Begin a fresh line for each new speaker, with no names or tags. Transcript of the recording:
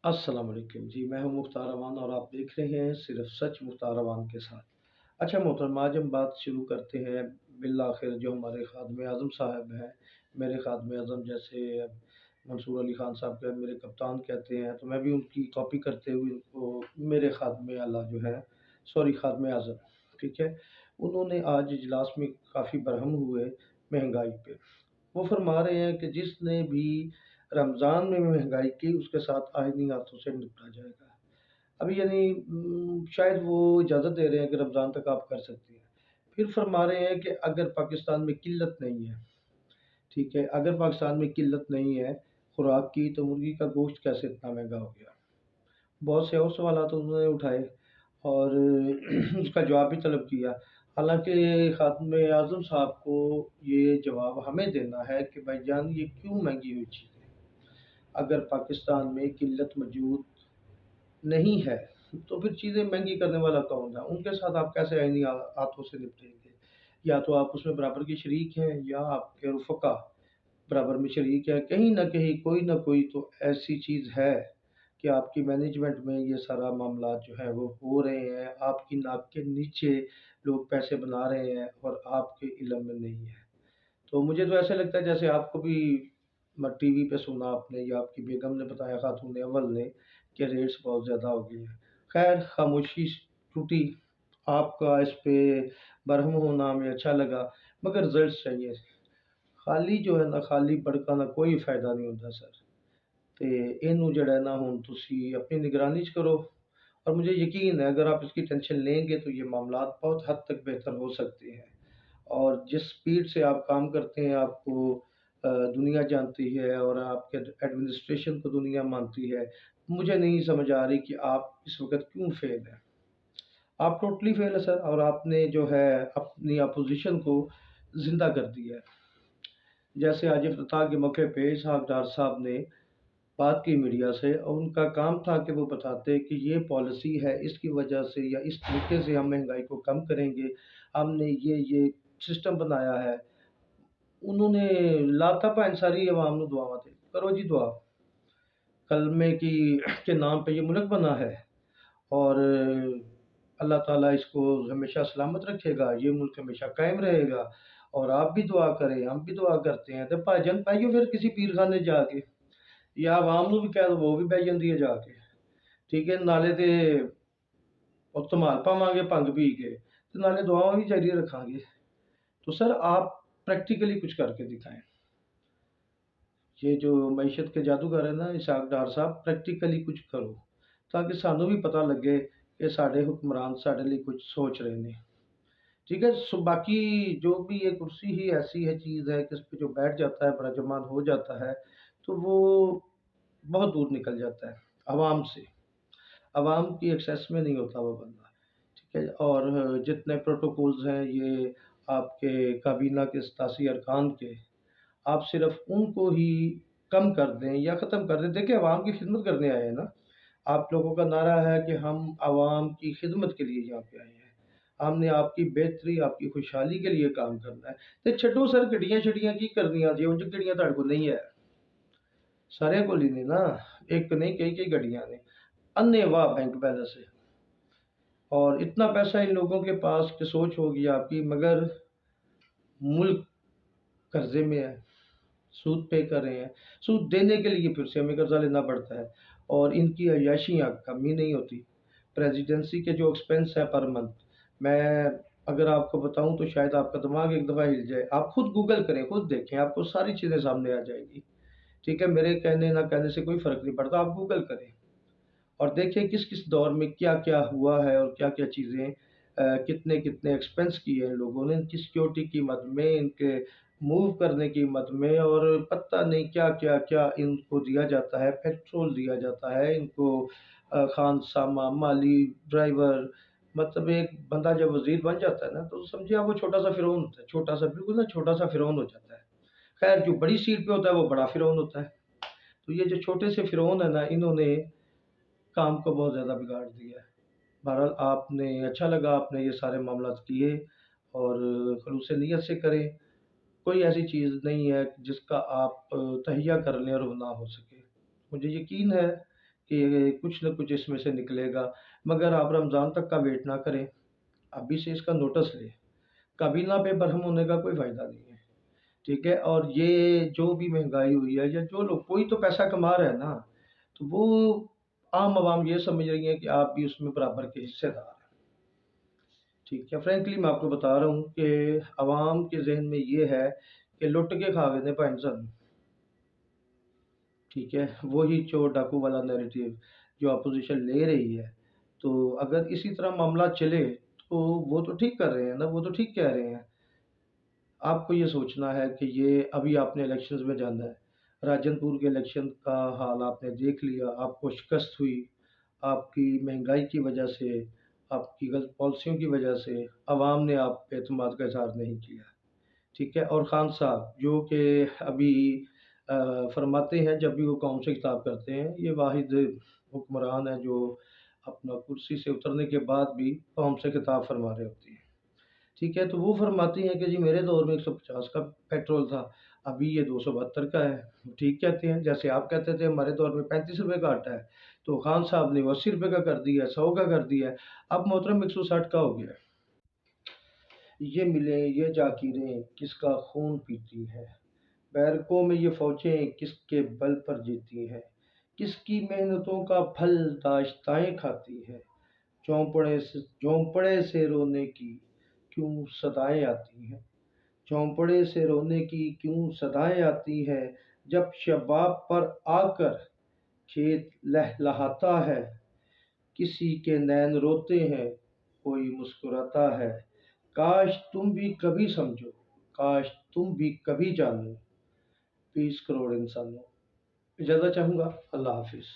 السلام علیکم جی، میں ہوں مختار امان اور آپ دیکھ رہے ہیں صرف سچ مختار امان کے ساتھ۔ اچھا محترم، آج ہم بات شروع کرتے ہیں بالآخر جو ہمارے خادم اعظم صاحب ہیں، میرے خادم اعظم جیسے منصور علی خان صاحب کے میرے کپتان کہتے ہیں، تو میں بھی ان کی کاپی کرتے ہوئے ان کو میرے خادم اعلیٰ جو ہے، سوری خادم اعظم، ٹھیک ہے، انہوں نے آج اجلاس میں کافی برہم ہوئے مہنگائی پہ۔ وہ فرما رہے ہیں کہ جس نے بھی رمضان میں مہنگائی کی اس کے ساتھ آئینی ہاتھوں سے نپٹا جائے گا۔ ابھی یعنی شاید وہ اجازت دے رہے ہیں کہ رمضان تک آپ کر سکتے ہیں۔ پھر فرما رہے ہیں کہ اگر پاکستان میں قلت نہیں ہے، ٹھیک ہے، اگر پاکستان میں قلت نہیں ہے خوراک کی تو مرغی کا گوشت کیسے اتنا مہنگا ہو گیا؟ بہت سے اور سوالات انہوں نے اٹھائے اور اس کا جواب بھی طلب کیا۔ حالانکہ خاتم اعظم صاحب کو یہ جواب ہمیں دینا ہے کہ بھائی جان یہ کیوں مہنگی ہوئی چیز ہے؟ اگر پاکستان میں قلت موجود نہیں ہے تو پھر چیزیں مہنگی کرنے والا کون ہے؟ ان کے ساتھ آپ کیسے آئینی ہاتھوں سے نپٹیں گے؟ یا تو آپ اس میں برابر کے شریک ہیں یا آپ کے رفقا برابر میں شریک ہے، کہیں نہ کہیں کوئی نہ کوئی تو ایسی چیز ہے کہ آپ کی مینجمنٹ میں یہ سارا معاملات جو ہے وہ ہو رہے ہیں، آپ کی ناک کے نیچے لوگ پیسے بنا رہے ہیں اور آپ کے علم میں نہیں ہے۔ تو مجھے تو ایسا لگتا ہے جیسے آپ کو بھی ٹی وی پہ سنا آپ نے یا آپ کی بیگم نے بتایا، خاتون اول نے، کہ ریٹس بہت زیادہ ہو گئی ہیں۔ خیر خاموشی ٹوٹی، آپ کا اس پہ برہم ہونا ہمیں اچھا لگا، مگر رزلٹس چاہیے۔ خالی جو ہے نا، خالی بڑکانا کوئی فائدہ نہیں ہوتا سر۔ تے اینو جڑا ہے نا ہن تسی اپنی نگرانی چ کرو، اور مجھے یقین ہے اگر آپ اس کی ٹینشن لیں گے تو یہ معاملات بہت حد تک بہتر ہو سکتے ہیں۔ اور جس سپیڈ سے آپ کام کرتے ہیں آپ کو دنیا جانتی ہے اور آپ کے ایڈمنسٹریشن کو دنیا مانتی ہے۔ مجھے نہیں سمجھ آ رہی کہ آپ اس وقت کیوں فیل ہیں۔ آپ ٹوٹلی فیل ہے سر، اور آپ نے جو ہے اپنی اپوزیشن کو زندہ کر دیا ہے۔ جیسے آج افتتاح کے موقع پہ اسحاق ڈار صاحب نے بات کی میڈیا سے، اور ان کا کام تھا کہ وہ بتاتے کہ یہ پالیسی ہے، اس کی وجہ سے یا اس طریقے سے ہم مہنگائی کو کم کریں گے، ہم نے یہ سسٹم بنایا ہے۔ انہوں نے لاتا پا انصاری عوام نو دعاواں دے کرو جی دعا، کلمے کی کے نام پہ یہ ملک بنا ہے، اور اللہ تعالیٰ اس کو ہمیشہ سلامت رکھے گا، یہ ملک ہمیشہ قائم رہے گا۔ اور آپ بھی دعا کریں، ہم بھی دعا کرتے ہیں، تو بھاجن پائیو پھر کسی پیر خانے جا کے، یا عوام نو بھی کہہ دو وہ بھی بہ جاندی ہے جا کے، ٹھیک ہے، نالے تے اور ਧਮਾਲ ਪਾਵਾਂਗੇ ਭੰਗ ਪੀ کے تو نالے دعاواں بھی جاری رکھاں گے۔ تو سر آپ پریکٹیکلی کچھ کر کے دکھائیں۔ یہ جو معیشت کے جادوگر ہے نا اسحاق ڈار صاحب، پریکٹیکلی کچھ کرو تاکہ سانوں بھی پتہ لگے کہ ساڈے حکمران ساڈے لیے کچھ سوچ رہے ہیں۔ ٹھیک ہے، سو باقی جو بھی یہ کرسی ہی ایسی ہے چیز ہے کہ اس پہ جو بیٹھ جاتا ہے براجمان ہو جاتا ہے تو وہ بہت دور نکل جاتا ہے عوام سے، عوام کی ایکسیس میں نہیں ہوتا وہ بندہ، ٹھیک ہے۔ اور جتنے پروٹوکولز ہیں یہ آپ کے کابینہ کے 87 ارکان کے، آپ صرف ان کو ہی کم کر دیں یا ختم کر دیں۔ دیکھیں عوام کی خدمت کرنے آئے ہیں نا، آپ لوگوں کا نعرہ ہے کہ ہم عوام کی خدمت کے لیے یہاں پہ آئے ہیں، ہم نے آپ کی بہتری آپ کی خوشحالی کے لیے کام کرنا ہے۔ تے چھڈو سر گڈیاں شڈیاں کی کرنیاں جی، انج گڈیاں تہاڈے کول نہیں ہے، سارے کول ہی نہیں نا، ایک نہیں کئی گڈیاں نے، انے واہ بینک بیلنس ہے، اور اتنا پیسہ ان لوگوں کے پاس کہ سوچ ہوگی آپ کی، مگر ملک قرضے میں ہے، سود پے کر رہے ہیں، سود دینے کے لیے پھر سے ہمیں قرضہ لینا پڑتا ہے، اور ان کی عیاشیاں کم ہی نہیں ہوتی۔ پریزیڈنسی کے جو ایکسپنس ہے پر منتھ، میں اگر آپ کو بتاؤں تو شاید آپ کا دماغ ایک دفعہ ہل جائے۔ آپ خود گوگل کریں، خود دیکھیں، آپ کو ساری چیزیں سامنے آ جائیں گی، ٹھیک ہے، میرے کہنے نہ کہنے سے کوئی فرق نہیں پڑتا، آپ گوگل کریں اور دیکھیں کس کس دور میں کیا کیا ہوا ہے اور کیا کیا چیزیں کتنے کتنے ایکسپنس کیے ہیں لوگوں نے ان کی سیکیورٹی کی مد میں، ان کے موو کرنے کی مد میں، اور پتہ نہیں کیا کیا کیا ان کو دیا جاتا ہے، پیٹرول دیا جاتا ہے ان کو، خان سامہ مالی ڈرائیور، مطلب ایک بندہ جب وزیر بن جاتا ہے نا تو سمجھے آپ وہ چھوٹا سا فرعون ہوتا ہے، چھوٹا سا بالکل نا چھوٹا سا فرعون ہو جاتا ہے۔ خیر جو بڑی سیٹ پہ ہوتا ہے وہ بڑا فرعون ہوتا ہے۔ تو یہ جو چھوٹے سے فرعون ہے نا، انہوں نے کام کو بہت زیادہ بگاڑ دیا ہے۔ بہرحال آپ نے اچھا لگا آپ نے یہ سارے معاملات کیے، اور خلوص نیت سے کریں، کوئی ایسی چیز نہیں ہے جس کا آپ تہیہ کر لیں اور وہ نہ ہو سکے۔ مجھے یقین ہے کہ کچھ نہ کچھ اس میں سے نکلے گا، مگر آپ رمضان تک کا ویٹ نہ کریں، ابھی سے اس کا نوٹس لیں۔ کابینہ پہ برہم ہونے کا کوئی فائدہ نہیں ہے، ٹھیک ہے؟ اور یہ جو بھی مہنگائی ہوئی ہے، یا جو لوگ، کوئی تو پیسہ کما رہا ہے نا، تو وہ عام عوام یہ سمجھ رہی ہے کہ آپ بھی اس میں برابر کے حصے دار ہیں، ٹھیک ہے؟ فرینکلی میں آپ کو بتا رہا ہوں کہ عوام کے ذہن میں یہ ہے کہ لٹ کے کھا گئے نے پینسن، ٹھیک ہے؟ وہی چور ڈاکو والا نیریٹو جو اپوزیشن لے رہی ہے۔ تو اگر اسی طرح معاملہ چلے تو وہ تو ٹھیک کر رہے ہیں نا، وہ تو ٹھیک کہہ رہے ہیں۔ آپ کو یہ سوچنا ہے کہ یہ ابھی آپ نے الیکشنز میں جانا ہے، راجن پور کے الیکشن کا حال آپ نے دیکھ لیا، آپ کو شکست ہوئی، آپ کی مہنگائی کی وجہ سے، آپ کی غلط پالیسیوں کی وجہ سے عوام نے آپ پہ اعتماد کا اظہار نہیں کیا، ٹھیک ہے؟ اور خان صاحب جو کہ ابھی فرماتے ہیں جب بھی وہ قوم سے خطاب کرتے ہیں، یہ واحد حکمران ہے جو اپنا کرسی سے اترنے کے بعد بھی قوم سے خطاب فرما رہے ہوتے ہیں، ٹھیک ہے؟ تو وہ فرماتی ہیں کہ جی میرے دور میں 150 کا پیٹرول تھا، ابھی یہ 272 کا ہے، ٹھیک کہتے ہیں؟ جیسے آپ کہتے تھے ہمارے دور میں 35 روپے کا آٹا ہے، تو خان صاحب نے وہ 80 روپے کا کر دیا ہے، 100 کا کر دیا ہے، اب محترم 160 کا ہو گیا ہے۔ یہ ملیں یہ جاکیریں کس کا خون پیتی ہیں، بیرکوں میں یہ فوجیں کس کے بل پر جیتی ہیں، کس کی محنتوں کا پھل داشتائیں کھاتی ہیں، جھونپڑے سے رونے کی کیوں صدائیں آتی ہیں، جھونپڑے سے رونے کی کیوں صدائیں آتی ہیں، جب شباب پر آ کر کھیت لہلہاتا ہے، کسی کے نین روتے ہیں کوئی مسکراتا ہے، کاش تم بھی کبھی سمجھو، کاش تم بھی کبھی جانو، 20 کروڑ انسانوں۔ اجازت چاہوں گا، اللہ حافظ۔